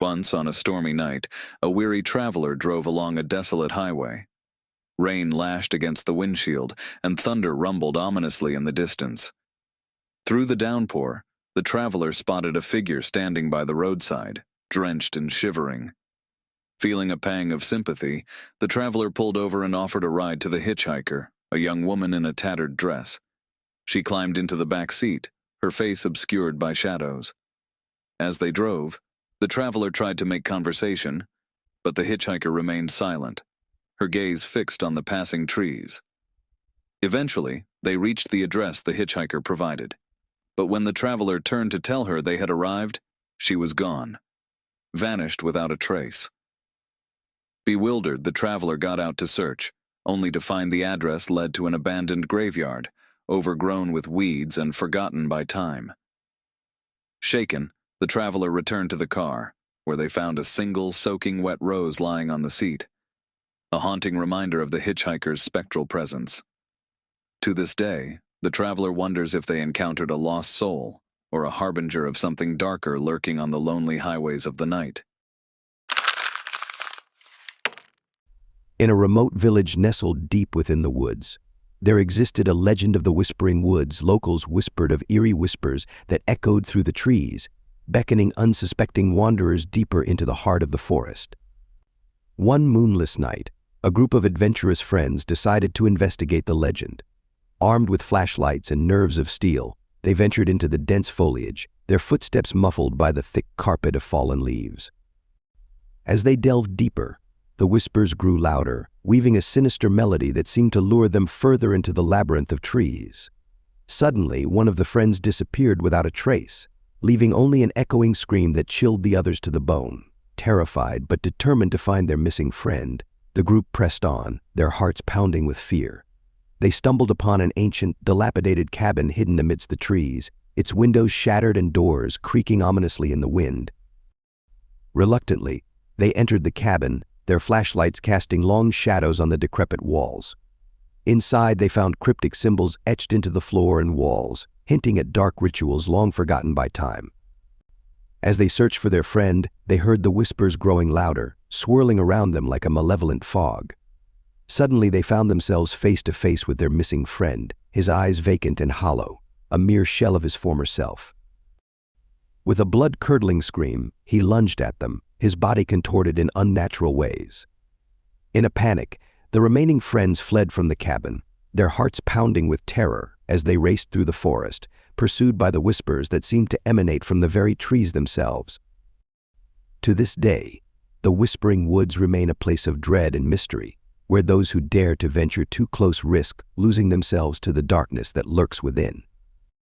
Once, on a stormy night, a weary traveler drove along a desolate highway. Rain lashed against the windshield, and thunder rumbled ominously in the distance. Through the downpour, the traveler spotted a figure standing by the roadside, drenched and shivering. Feeling a pang of sympathy, the traveler pulled over and offered a ride to the hitchhiker, a young woman in a tattered dress. She climbed into the back seat, her face obscured by shadows. As they drove, the traveler tried to make conversation, but the hitchhiker remained silent, her gaze fixed on the passing trees. Eventually, they reached the address the hitchhiker provided, but when the traveler turned to tell her they had arrived, she was gone, vanished without a trace. Bewildered, the traveler got out to search, only to find the address led to an abandoned graveyard, overgrown with weeds and forgotten by time. Shaken, the traveler returned to the car, where they found a single soaking wet rose lying on the seat, a haunting reminder of the hitchhiker's spectral presence. To this day, the traveler wonders if they encountered a lost soul or a harbinger of something darker lurking on the lonely highways of the night. In a remote village nestled deep within the woods, there existed a legend of the Whispering Woods. Locals whispered of eerie whispers that echoed through the trees, beckoning unsuspecting wanderers deeper into the heart of the forest. One moonless night, a group of adventurous friends decided to investigate the legend. Armed with flashlights and nerves of steel, they ventured into the dense foliage, their footsteps muffled by the thick carpet of fallen leaves. As they delved deeper, the whispers grew louder, weaving a sinister melody that seemed to lure them further into the labyrinth of trees. Suddenly, one of the friends disappeared without a trace, leaving only an echoing scream that chilled the others to the bone. Terrified but determined to find their missing friend, the group pressed on, their hearts pounding with fear. They stumbled upon an ancient, dilapidated cabin hidden amidst the trees, its windows shattered and doors creaking ominously in the wind. Reluctantly, they entered the cabin, their flashlights casting long shadows on the decrepit walls. Inside, they found cryptic symbols etched into the floor and walls, hinting at dark rituals long forgotten by time. As they searched for their friend, they heard the whispers growing louder, swirling around them like a malevolent fog. Suddenly, they found themselves face to face with their missing friend, his eyes vacant and hollow, a mere shell of his former self. With a blood-curdling scream, he lunged at them, his body contorted in unnatural ways. In a panic, the remaining friends fled from the cabin, their hearts pounding with terror as they raced through the forest, pursued by the whispers that seemed to emanate from the very trees themselves. To this day, the Whispering Woods remain a place of dread and mystery, where those who dare to venture too close risk losing themselves to the darkness that lurks within.